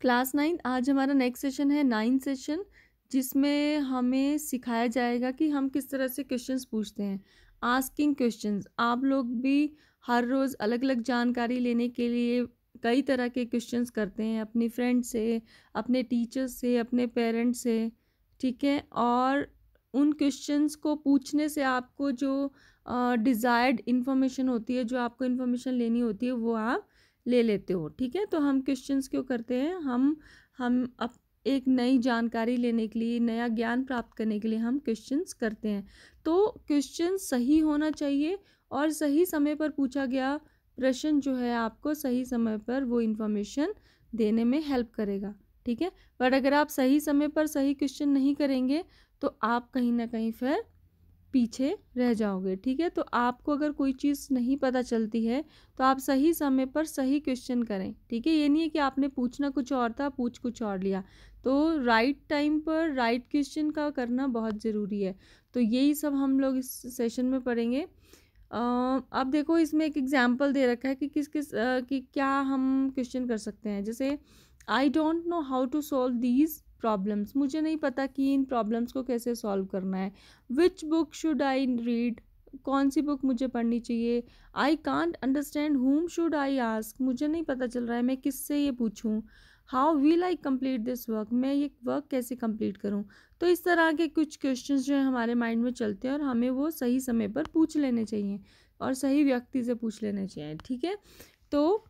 Class 9 आज हमारा next session है 9 सेशन, जिसमें हमें सिखाया जाएगा कि हम किस तरह से क्वेश्चंस पूछते हैं। आस्किंग क्वेश्चंस, आप लोग भी हर रोज़ अलग अलग जानकारी लेने के लिए कई तरह के क्वेश्चंस करते हैं, अपनी फ्रेंड से, अपने टीचर्स से, अपने पेरेंट्स से, ठीक है। और उन क्वेश्चंस को पूछने से आपको जो डिज़ायर्ड इन्फॉर्मेशन होती है, जो आपको इन्फॉर्मेशन लेनी होती है, वो आप ले लेते हो, ठीक है। तो हम क्वेश्चंस क्यों करते हैं? हम अब एक नई जानकारी लेने के लिए, नया ज्ञान प्राप्त करने के लिए हम क्वेश्चंस करते हैं। तो क्वेश्चन सही होना चाहिए और सही समय पर पूछा गया प्रश्न जो है आपको सही समय पर वो इन्फॉर्मेशन देने में हेल्प करेगा, ठीक है। बट अगर आप सही समय पर सही क्वेश्चन नहीं करेंगे तो आप कहीं ना कहीं फिर पीछे रह जाओगे, ठीक है। तो आपको अगर कोई चीज़ नहीं पता चलती है तो आप सही समय पर सही क्वेश्चन करें, ठीक है। ये नहीं है कि आपने पूछना कुछ और था, पूछ कुछ और लिया। तो राइट टाइम पर राइट क्वेश्चन का करना बहुत ज़रूरी है। तो यही सब हम लोग इस सेशन में पढ़ेंगे। अब देखो, इसमें एक एग्जाम्पल दे रखा है कि कि क्या हम क्वेश्चन कर सकते हैं। जैसे I don't know how to solve these problems, मुझे नहीं पता कि इन प्रॉब्लम्स को कैसे सॉल्व करना है। Which book should I read, कौन सी बुक मुझे पढ़नी चाहिए। I can't understand whom should I ask, मुझे नहीं पता चल रहा है मैं किससे ये पूछूं। How will I complete this work, मैं ये वर्क कैसे कंप्लीट करूं। तो इस तरह के कुछ क्वेश्चंस जो है हमारे माइंड में चलते हैं और हमें वो सही समय पर पूछ लेने चाहिए और सही व्यक्ति से पूछ लेने चाहिए, ठीक है। तो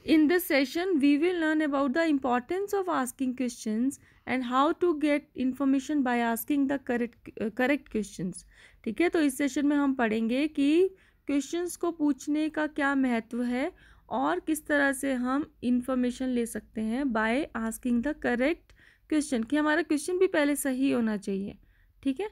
in this session, we will learn about the importance of asking questions and how to get information by asking the correct questions. ठीक है, तो इस सेशन में हम पढ़ेंगे कि क्वेश्चंस को पूछने का क्या महत्व है और किस तरह से हम इंफॉर्मेशन ले सकते हैं by asking the correct question, कि हमारा क्वेश्चन भी पहले सही होना चाहिए, ठीक है।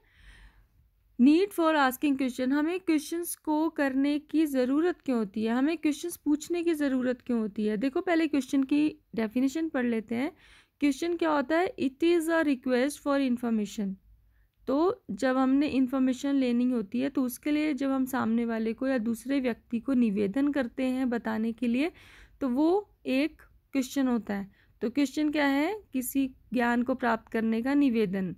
नीड फॉर आस्किंग क्वेश्चन, हमें क्वेश्चंस को करने की ज़रूरत क्यों होती है, हमें क्वेश्चंस पूछने की ज़रूरत क्यों होती है। देखो, पहले क्वेश्चन की डेफिनेशन पढ़ लेते हैं। क्वेश्चन क्या होता है? It is a request for information. तो जब हमने इंफॉर्मेशन लेनी होती है तो उसके लिए जब हम सामने वाले को या दूसरे व्यक्ति को निवेदन करते हैं बताने के लिए, तो वो एक क्वेश्चन होता है। तो क्वेश्चन क्या है? किसी ज्ञान को प्राप्त करने का निवेदन।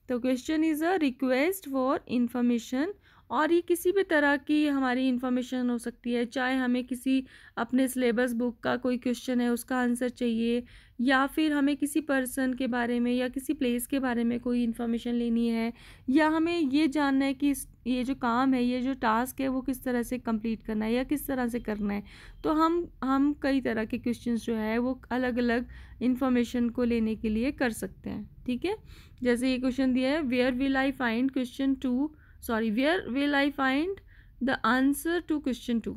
तो question is a request for information, और ये किसी भी तरह की हमारी इंफॉर्मेशन हो सकती है, चाहे हमें किसी अपने सिलेबस बुक का कोई क्वेश्चन है उसका आंसर चाहिए, या फिर हमें किसी पर्सन के बारे में या किसी प्लेस के बारे में कोई इन्फॉर्मेशन लेनी है, या हमें ये जानना है कि ये जो काम है, ये जो टास्क है, वो किस तरह से कंप्लीट करना है या किस तरह से करना है। तो हम कई तरह के क्वेश्चंस जो है वो अलग अलग इन्फॉर्मेशन को लेने के लिए कर सकते हैं, ठीक है। जैसे ये क्वेश्चन दिया है, where will I find where will I find the answer to question 2,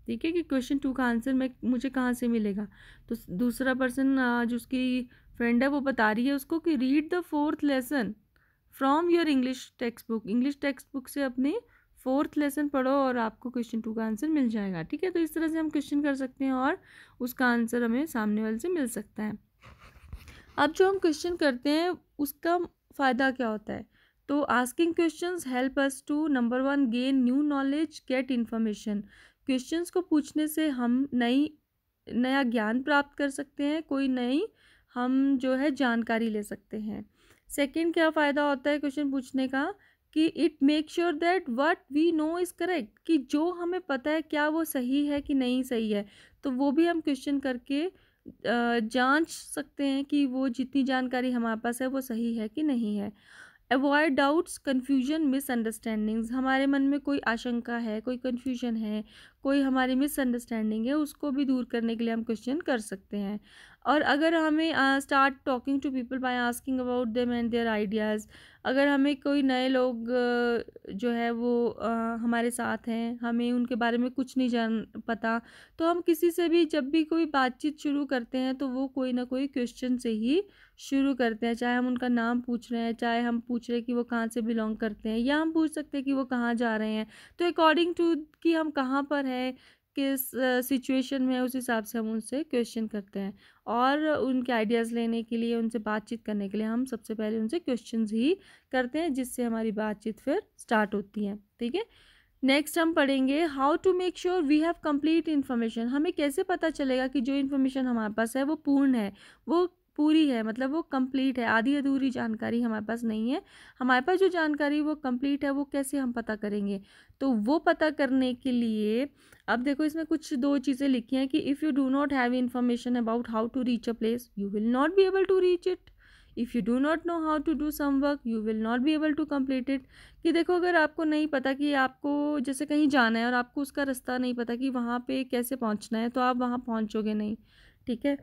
ठीक है, कि क्वेश्चन 2 का आंसर मुझे कहाँ से मिलेगा। तो दूसरा पर्सन जो उसकी फ्रेंड है वो बता रही है उसको कि read the 4th lesson from your English text book, English text book से अपने 4th लेसन पढ़ो और आपको क्वेश्चन 2 का आंसर मिल जाएगा, ठीक है। तो इस तरह से हम क्वेश्चन कर सकते हैं और उसका आंसर हमें सामने वाले से मिल सकता है। अब जो हम क्वेश्चन करते हैं उसका फ़ायदा क्या होता है? तो asking questions help us to number 1 gain new knowledge, get information. Questions को पूछने से हम नया ज्ञान प्राप्त कर सकते हैं, कोई नई हम जो है जानकारी ले सकते हैं। सेकंड क्या फ़ायदा होता है क्वेश्चन पूछने का? कि it make sure that what we know is correct, कि जो हमें पता है क्या वो सही है कि नहीं सही है। तो वो भी हम क्वेश्चन करके जांच सकते हैं कि वो जितनी जानकारी हमारे पास है वो सही है कि नहीं है। अवॉइड डाउट्स, कन्फ्यूजन, मिसअंडरस्टैंडिंग्स, हमारे मन में कोई आशंका है, कोई कन्फ्यूजन है, कोई हमारी मिसअंडरस्टैंडिंग है, उसको भी दूर करने के लिए हम क्वेश्चन कर सकते हैं। और अगर हमें start talking to people by asking about them and their ideas, अगर हमें कोई नए लोग जो है वो हमारे साथ हैं, हमें उनके बारे में कुछ नहीं जान पता, तो हम किसी से भी जब भी कोई बातचीत शुरू करते हैं तो वो कोई ना कोई क्वेश्चन से ही शुरू करते हैं। चाहे हम उनका नाम पूछ रहे हैं, चाहे हम पूछ रहे हैं कि वो कहाँ से बिलोंग करते हैं, या हम पूछ सकते हैं कि वो कहाँ जा रहे हैं। तो अकॉर्डिंग टू कि हम कहाँ पर हैं, किस सिचुएशन में है, उस हिसाब से हम उनसे क्वेश्चन करते हैं। और उनके आइडियाज़ लेने के लिए, उनसे बातचीत करने के लिए हम सबसे पहले उनसे क्वेश्चंस ही करते हैं, जिससे हमारी बातचीत फिर स्टार्ट होती है, ठीक है। नेक्स्ट हम पढ़ेंगे how to make sure we have complete information. हमें कैसे पता चलेगा कि जो इन्फॉर्मेशन हमारे पास है वो पूर्ण है, वो पूरी है, मतलब वो कंप्लीट है। आधी अधूरी जानकारी हमारे पास नहीं है। हमारे पास जो जानकारी वो कंप्लीट है, वो कैसे हम पता करेंगे? तो वो पता करने के लिए अब देखो इसमें कुछ दो चीज़ें लिखी हैं कि if you do not have information about how to reach a place you will not be able to reach it. If you do not know how to do some work you will not be able to complete it. कि देखो अगर आपको नहीं पता कि आपको जैसे कहीं जाना है और आपको उसका रास्ता नहीं पता कि वहाँ पे कैसे पहुँचना है, तो आप वहाँ पहुँचोगे नहीं, ठीक है?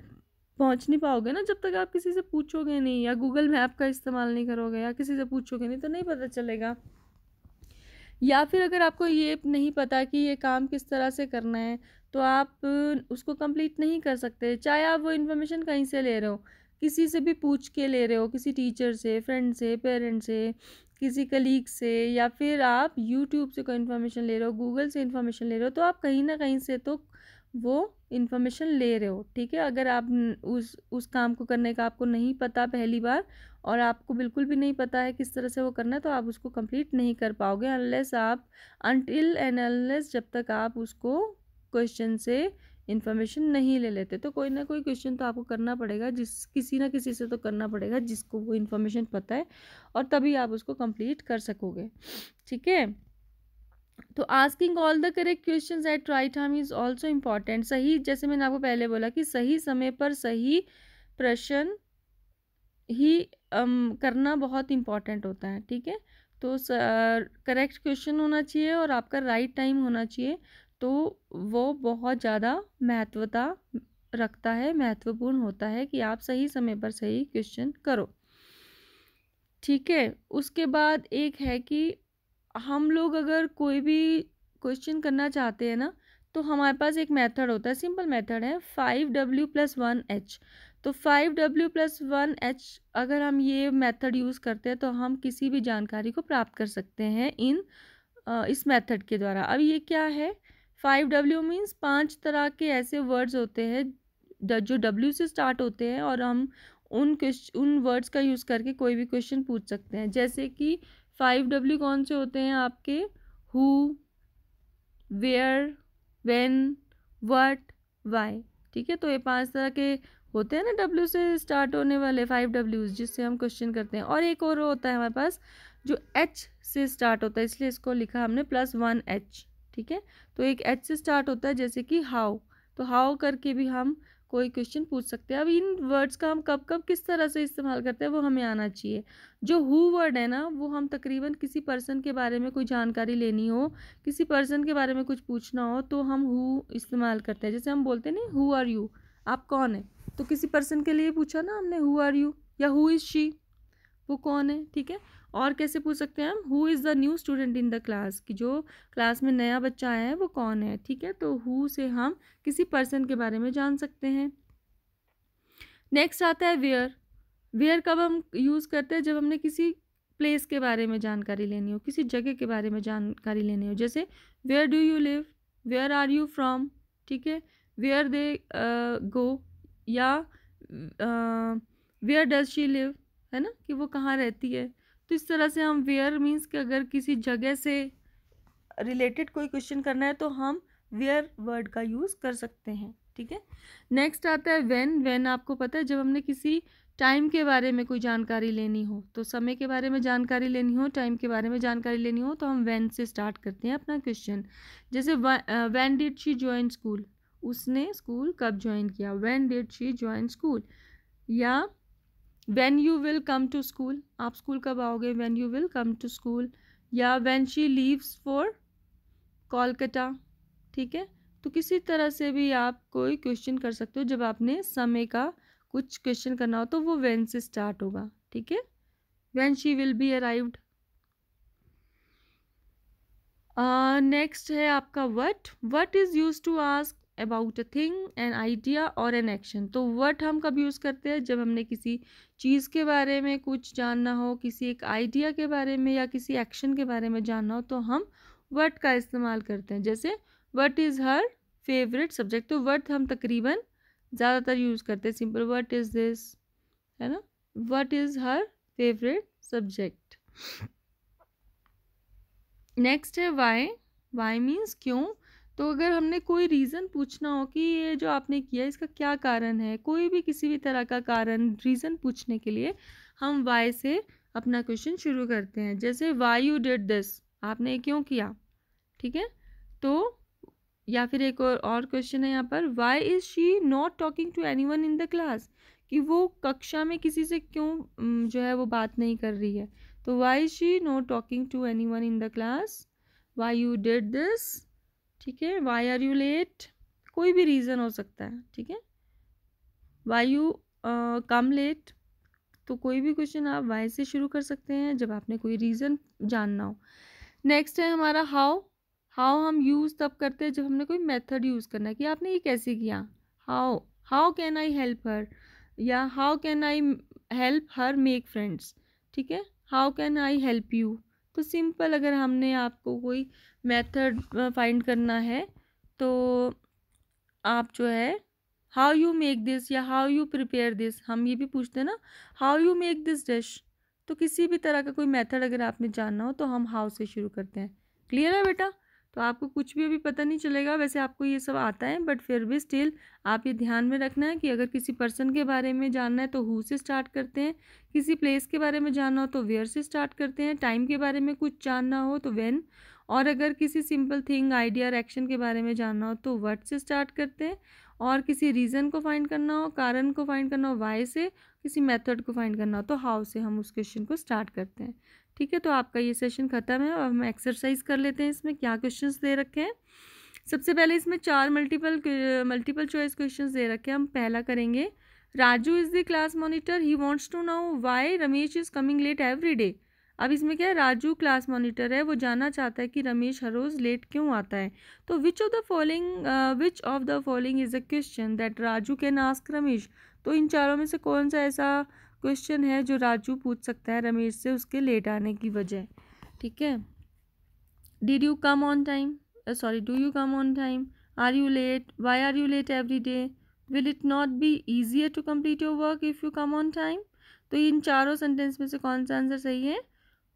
पहुँच नहीं पाओगे ना जब तक आप किसी से पूछोगे नहीं, या गूगल मैप का इस्तेमाल नहीं करोगे, या किसी से पूछोगे नहीं, तो नहीं पता चलेगा। या फिर अगर आपको ये नहीं पता कि ये काम किस तरह से करना है, तो आप उसको कंप्लीट नहीं कर सकते, चाहे आप वो इन्फॉर्मेशन कहीं से ले रहे हो, किसी से भी पूछ के ले रहे हो, किसी टीचर से, फ्रेंड से, पेरेंट्स से, किसी कलीग से, या फिर आप यूट्यूब से कोई इन्फॉर्मेशन ले रहे हो, गूगल से इन्फॉर्मेशन ले रहे हो, तो आप कहीं ना कहीं से तो वो इन्फॉर्मेशन ले रहे हो, ठीक है? अगर आप उस काम को करने का आपको नहीं पता पहली बार, और आपको बिल्कुल भी नहीं पता है किस तरह से वो करना है, तो आप उसको कंप्लीट नहीं कर पाओगे अनलेस आप अनटिल एंड अनलेस जब तक आप उसको क्वेश्चन से इन्फॉर्मेशन नहीं ले लेते। तो कोई ना कोई क्वेश्चन तो आपको करना पड़ेगा, किसी ना किसी से तो करना पड़ेगा जिसको वो इन्फॉर्मेशन पता है, और तभी आप उसको कंप्लीट कर सकोगे, ठीक है? तो asking all the correct questions eight right time is also important. सही, जैसे मैंने आपको पहले बोला कि सही समय पर सही प्रश्न ही करना बहुत इम्पॉर्टेंट होता है, ठीक है? तो करेक्ट क्वेश्चन होना चाहिए और आपका राइट टाइम होना चाहिए, तो वो बहुत ज़्यादा महत्वता रखता है, महत्वपूर्ण होता है कि आप सही समय पर सही क्वेश्चन करो, ठीक है? उसके बाद एक है कि हम लोग अगर कोई भी क्वेश्चन करना चाहते हैं ना, तो हमारे पास एक मेथड होता है, सिंपल मेथड है 5W+1H। तो 5W+1H अगर हम ये मेथड यूज़ करते हैं तो हम किसी भी जानकारी को प्राप्त कर सकते हैं इस मेथड के द्वारा। अब ये क्या है? 5W मीन्स 5 तरह के ऐसे वर्ड्स होते हैं जो W से स्टार्ट होते हैं, और हम उन वर्ड्स का यूज़ करके कोई भी क्वेश्चन पूछ सकते हैं। जैसे कि 5W कौन से होते हैं आपके? Who, where, when, what, why, ठीक है? तो ये 5 तरह के होते हैं ना W से स्टार्ट होने वाले 5Ws जिससे हम क्वेश्चन करते हैं। और एक और होता है हमारे पास जो H से स्टार्ट होता है, इसलिए इसको लिखा हमने +1H, ठीक है? तो एक H से स्टार्ट होता है जैसे कि हाउ, तो हाउ करके भी हम कोई क्वेश्चन पूछ सकते हैं। अब इन वर्ड्स का हम कब कब किस तरह से इस्तेमाल करते हैं वो हमें आना चाहिए। जो हु वर्ड है ना, वो हम तकरीबन किसी पर्सन के बारे में कोई जानकारी लेनी हो, किसी पर्सन के बारे में कुछ पूछना हो, तो हम हु इस्तेमाल करते हैं। जैसे हम बोलते हैं नहीं, हु आर यू, आप कौन है? तो किसी पर्सन के लिए पूछा ना हमने, हु आर यू, या हु इज़ शी, वो कौन है, ठीक है? और कैसे पूछ सकते हैं हम? Who is the new student in the class, कि जो क्लास में नया बच्चा आया है वो कौन है, ठीक है? तो हु से हम किसी पर्सन के बारे में जान सकते हैं। नेक्स्ट आता है वेयर। वेयर कब हम यूज़ करते हैं? जब हमने किसी प्लेस के बारे में जानकारी लेनी हो, किसी जगह के बारे में जानकारी लेनी हो। जैसे where do you live, where are you from, ठीक है? वेयर दे गो, या वेयर डज शी लिव, है ना, कि वो कहाँ रहती है। तो इस तरह से हम वेयर मीन्स कि अगर किसी जगह से रिलेटेड कोई क्वेश्चन करना है तो हम वेयर वर्ड का यूज़ कर सकते हैं, ठीक है? नेक्स्ट आता है व्हेन। व्हेन आपको पता है जब हमने किसी टाइम के बारे में कोई जानकारी लेनी हो, तो समय के बारे में जानकारी लेनी हो, टाइम के बारे में जानकारी लेनी हो, तो हम व्हेन से स्टार्ट करते हैं अपना क्वेश्चन। जैसे when did she join school, उसने स्कूल कब ज्वाइन किया, when did she join school. या when you will come to school, आप स्कूल कब आओगे, when you will come to school. या when she leaves for Kolkata, ठीक है? तो किसी तरह से भी आप कोई क्वेश्चन कर सकते हो। जब आपने समय का कुछ क्वेश्चन करना हो तो वो व्हेन से स्टार्ट होगा, ठीक है? When she will be arrived. Next है आपका what. What is use to ask about a thing, an idea और एन एक्शन। तो व्हाट हम कब यूज़ करते हैं? जब हमने किसी चीज़ के बारे में कुछ जानना हो, किसी एक आइडिया के बारे में या किसी एक्शन के बारे में जानना हो, तो हम व्हाट का इस्तेमाल करते हैं। जैसे what is her favourite subject, तो व्हाट हम तकरीबन ज़्यादातर यूज़ करते हैं। सिंपल व्हाट इज़ दिस, है ना, what is her favourite subject. Next है वाई। वाई मीन्स क्यों। तो अगर हमने कोई रीज़न पूछना हो कि ये जो आपने किया इसका क्या कारण है, कोई भी किसी भी तरह का कारण रीज़न पूछने के लिए हम वाई से अपना क्वेश्चन शुरू करते हैं। जैसे वाई यू डिड दिस, आपने ये क्यों किया, ठीक है। तो या फिर एक और क्वेश्चन है यहाँ पर, why is she not talking to anyone in the class, कि वो कक्षा में किसी से क्यों जो है वो बात नहीं कर रही है। तो why is she not talking to anyone in the class, why you did this, ठीक है। वाई आर यू लेट, कोई भी रीज़न हो सकता है, ठीक है। वाई यू कम लेट, तो कोई भी क्वेश्चन आप वाई से शुरू कर सकते हैं जब आपने कोई रीज़न जानना हो। नेक्स्ट है हमारा हाउ। हाउ हम यूज़ तब करते हैं जब हमने कोई मेथड यूज़ करना है कि आपने ये कैसे किया। How, how can I help her, या how can I help her make friends, ठीक है। How can I help you, तो सिंपल अगर हमने आपको कोई मेथड फाइंड करना है तो आप जो है हाउ यू मेक दिस या हाउ यू प्रिपेयर दिस, हम ये भी पूछते हैं ना, how you make this dish. तो किसी भी तरह का कोई मेथड अगर आपने जानना हो तो हम हाउ से शुरू करते हैं। क्लियर है बेटा। तो आपको कुछ भी अभी पता नहीं चलेगा, वैसे आपको ये सब आता है, बट फिर भी स्टिल आप ये ध्यान में रखना है कि अगर किसी पर्सन के बारे में जानना है तो हु से स्टार्ट करते हैं, किसी प्लेस के बारे में जानना हो तो वेयर से स्टार्ट करते हैं, टाइम के बारे में कुछ जानना हो तो व्हेन, और अगर किसी सिंपल थिंग आइडिया और एक्शन के बारे में जानना हो तो व्हाट से स्टार्ट करते हैं, और किसी रीज़न को फाइंड करना हो, कारण को फाइंड करना हो वाई से, किसी मेथड को फाइंड करना हो तो हाउ से हम उस क्वेश्चन को स्टार्ट करते हैं। ठीक है, तो आपका ये सेशन ख़त्म है और हम एक्सरसाइज कर लेते हैं। इसमें क्या क्वेश्चंस दे रखे हैं। सबसे पहले इसमें 4 मल्टीपल चॉइस क्वेश्चंस दे रखे हैं। हम पहला करेंगे, Raju is the class monitor, he wants to know why Ramesh is coming late every day. अब इसमें क्या है, राजू क्लास मॉनिटर है, वो जानना चाहता है कि रमेश हर रोज़ लेट क्यों आता है। तो विच of the following is a question that Raju can ask Ramesh. तो इन चारों में से कौन सा ऐसा क्वेश्चन है जो राजू पूछ सकता है रमेश से उसके लेट आने की वजह। ठीक है, did you come on time, do you come on time, are you late, why are you late every day, will it not be easier to complete your work if you come on time. तो इन चारों sentence में से कौन सा answer सही है।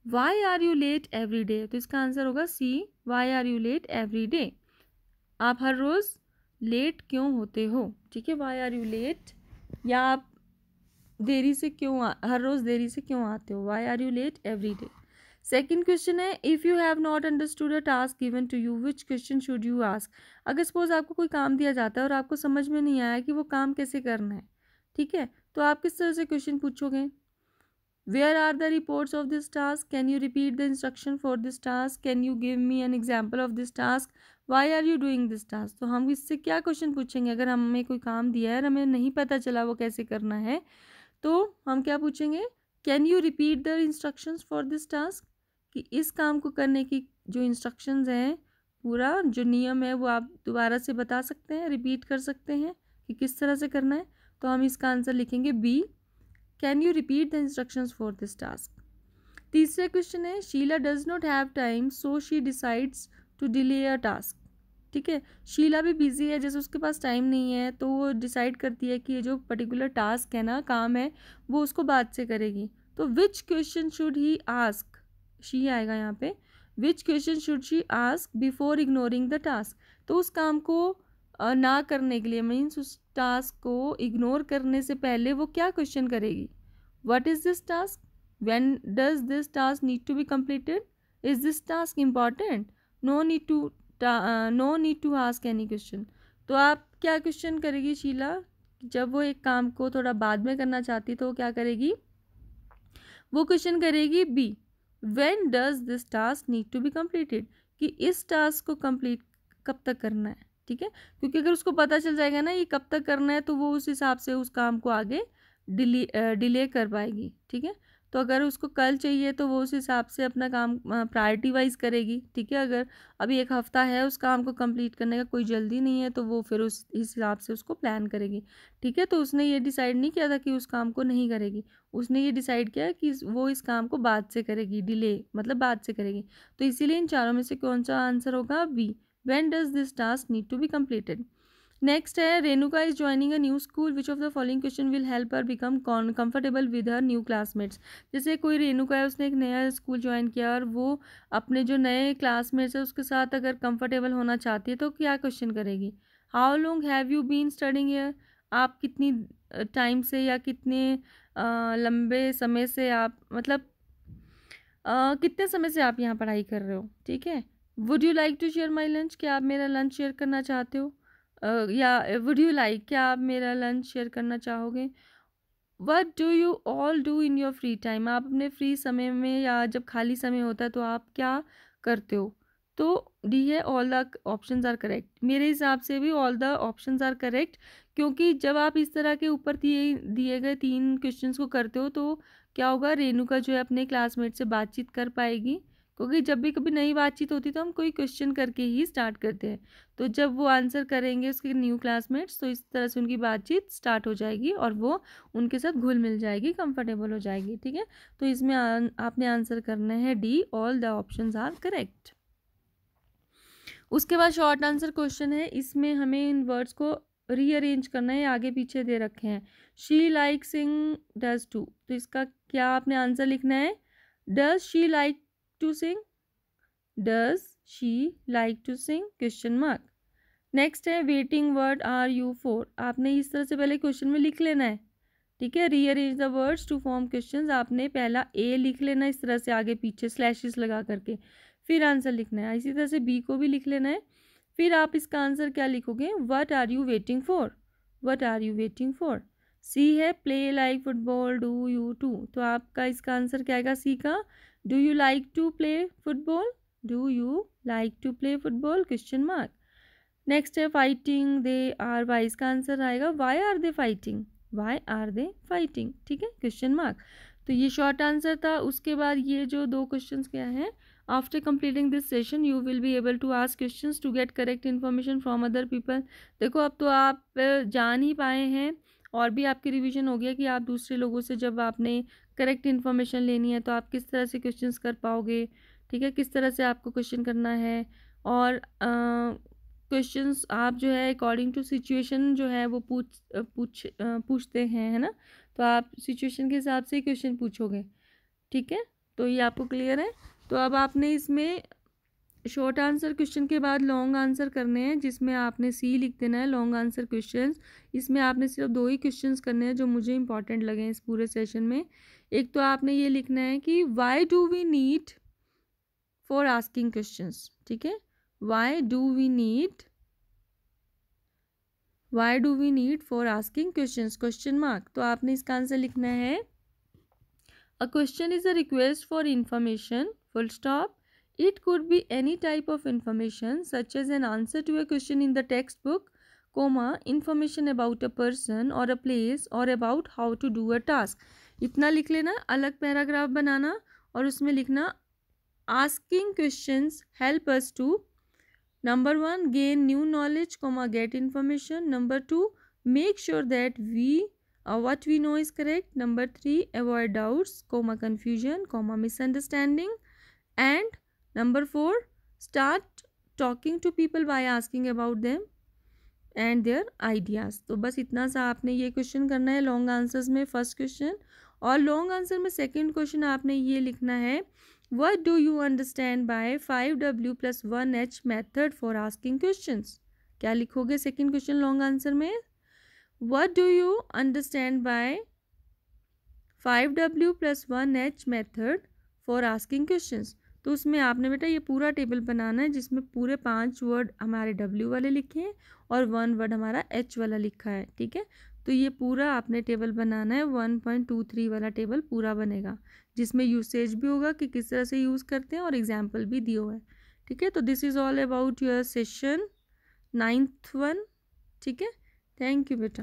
Why are you late every day, तो इसका आंसर होगा C, why are you late every day. आप हर रोज़ लेट क्यों होते हो। ठीक है, वाई आर यू लेट, या आप देरी से क्यों हर रोज़ देरी से क्यों आते हो, why are you late every day. Second question है, if you have not understood a task given to you which question should you ask. अगर सपोज आपको कोई काम दिया जाता है और आपको समझ में नहीं आया कि वो काम कैसे करना है, ठीक है, तो आप किस तरह से क्वेश्चन पूछोगे। Where are the reports of this task, can you repeat the instruction for this task, can you give me an example of this task, why are you doing this task. तो हम इससे क्या question पूछेंगे, अगर हमें कोई काम दिया है और हमें नहीं पता चला वो कैसे करना है तो हम क्या पूछेंगे, can you repeat the instructions for this task, कि इस काम को करने की जो इंस्ट्रक्शंस हैं, पूरा जो नियम है वो आप दोबारा से बता सकते हैं, रिपीट कर सकते हैं कि किस तरह से करना है। तो हम इसका आंसर लिखेंगे B, can you repeat the instructions for this task. तीसरा क्वेश्चन है, Sheela does not have time so she decides to delay a task. ठीक है, शीला भी बिजी है, जैसे उसके पास टाइम नहीं है तो वो डिसाइड करती है कि ये जो पर्टिकुलर टास्क है ना, काम है, वो उसको बाद से करेगी। तो which question should he ask, C आएगा यहाँ पे, which question should she ask before ignoring the task. तो उस काम को ना करने के लिए, मीन्स उस टास्क को इग्नोर करने से पहले वो क्या क्वेश्चन करेगी, what is this task, when does this task need to be completed, is this task important, no need to ask any question. तो आप क्या क्वेश्चन करेगी शीला, जब वो एक काम को थोड़ा बाद में करना चाहती तो वो क्या करेगी, वो क्वेश्चन करेगी B, when does this task need to be completed, कि इस टास्क को कंप्लीट कब तक करना है। ठीक है, क्योंकि अगर उसको पता चल जाएगा ना ये कब तक करना है तो वो उस हिसाब से उस काम को आगे डिले कर पाएगी। ठीक है, तो अगर उसको कल चाहिए तो वो उस हिसाब से अपना काम प्रायोरिटी वाइज करेगी। ठीक है, अगर अभी एक हफ्ता है उस काम को कंप्लीट करने का, कोई जल्दी नहीं है, तो वो फिर उस हिसाब से उसको प्लान करेगी। ठीक है, तो उसने ये डिसाइड नहीं किया था कि उस काम को नहीं करेगी, उसने ये डिसाइड किया कि वो इस काम को बाद से करेगी, डिले मतलब बाद से करेगी। तो इसीलिए इन चारों में से कौन सा आंसर होगा, B, when does this task need to be completed. Next है Renuka is joining a new school, which of the following question will help her become comfortable with her new classmates. जैसे कोई रेणुका है, उसने एक नया स्कूल ज्वाइन किया और वो अपने जो नए क्लासमेट्स है उसके साथ अगर कंफर्टेबल होना चाहती है तो क्या क्वेश्चन करेगी? How long have you been studying here, आप कितनी टाइम से या कितने लंबे समय से आप मतलब कितने समय से आप यहाँ पढ़ाई कर रहे हो, ठीक है। Would you like to share my lunch, क्या आप मेरा लंच शेयर करना चाहते हो? या वुड यू लाइक, क्या आप मेरा लंच शेयर करना चाहोगे? What do you all do in your free time, आप अपने फ्री समय में या जब खाली समय होता है तो आप क्या करते हो? तो डी है all the options are correct. मेरे हिसाब से भी all the options are correct, क्योंकि जब आप इस तरह के ऊपर दिए गए 3 क्वेश्चंस को करते हो तो क्या होगा, रेणुका जो है अपने क्लासमेट से बातचीत कर पाएगी, क्योंकि जब भी कभी नई बातचीत होती है तो हम कोई क्वेश्चन करके ही स्टार्ट करते हैं। तो जब वो आंसर करेंगे उसके न्यू क्लासमेट्स तो इस तरह से उनकी बातचीत स्टार्ट हो जाएगी और वो उनके साथ घुल मिल जाएगी, कंफर्टेबल हो जाएगी, ठीक है। तो इसमें आपने आंसर करना है D, all the options are correct. उसके बाद शॉर्ट आंसर क्वेश्चन है, इसमें हमें इन वर्ड्स को रीअरेंज करना है, आगे पीछे दे रखे हैं। She like sing does to, तो इसका क्या आपने आंसर लिखना है? Does she like to sing, does she like to sing, question mark. Next है waiting word are you for, आपने इस तरह से पहले क्वेश्चन में लिख लेना है, ठीक है। Rearrange the words to form questions, आपने पहला ए लिख लेना इस तरह से आगे पीछे स्लैशेस लगा करके, फिर आंसर लिखना है। इसी तरह से बी को भी लिख लेना है, फिर आप इसका आंसर क्या लिखोगे? What are you waiting for, what are you waiting for. C है play like football do you to, तो आपका इसका आंसर क्या आएगा सी का? Do you like to play football, do you like to play football, question mark. Next है fighting they are why, इसका answer आएगा why are they fighting, why are they fighting, ठीक है, क्वेश्चन मार्क। तो ये short answer था। उसके बाद ये जो 2 क्वेश्चंस क्या हैं, after completing this session you will be able to ask questions to get correct information from other people. देखो अब तो आप जान ही पाए हैं और भी आपकी रिवीजन हो गया कि आप दूसरे लोगों से जब आपने करेक्ट इन्फॉर्मेशन लेनी है तो आप किस तरह से क्वेश्चंस कर पाओगे, ठीक है, किस तरह से आपको क्वेश्चन करना है। और क्वेश्चंस आप जो है अकॉर्डिंग टू सिचुएशन जो है वो पूछते हैं, है ना। तो आप सिचुएशन के हिसाब से क्वेश्चन पूछोगे, ठीक है। तो ये आपको क्लियर है। तो अब आपने इसमें शॉर्ट आंसर क्वेश्चन के बाद लॉन्ग आंसर करने हैं, जिसमें आपने सी लिख देना है लॉन्ग आंसर क्वेश्चंस। इसमें आपने सिर्फ 2 ही क्वेश्चंस करने हैं जो मुझे इंपॉर्टेंट लगे हैं इस पूरे सेशन में। एक तो आपने ये लिखना है कि why do we need for asking questions, ठीक है। Why do we need for asking questions, question mark. तो आपने इसका आंसर लिखना है a question is a request for information, full stop. It could be any type of information such as an answer to a question in the textbook, comma, information about a person or a place or about how to do a task. इतना लिख लेना, अलग paragraph बनाना और उसमें लिखना asking questions help us to number 1 gain new knowledge, comma, get information. Number 2 make sure that what we know is correct. Number 3 avoid doubts, comma, confusion, comma, misunderstanding. And Number 4 start talking to people by asking about them and their ideas. तो बस इतना सा आपने ये question करना है long answers में first question. और लॉन्ग आंसर में सेकंड क्वेश्चन आपने ये लिखना है what do you understand by 5W + 1H method for asking questions. क्या लिखोगे सेकंड क्वेश्चन लॉन्ग आंसर में? What do you understand by 5W + 1H method for asking questions. तो उसमें आपने बेटा ये पूरा टेबल बनाना है जिसमें पूरे 5 वर्ड हमारे W वाले लिखे हैं और 1 वर्ड हमारा H वाला लिखा है, ठीक है। तो ये पूरा आपने टेबल बनाना है, 1.23 वाला टेबल पूरा बनेगा जिसमें यूसेज भी होगा कि किस तरह से यूज़ करते हैं और एग्जाम्पल भी दिया हुआ है, ठीक है। तो this is all about your session 9th 1, ठीक है। थैंक यू बेटा।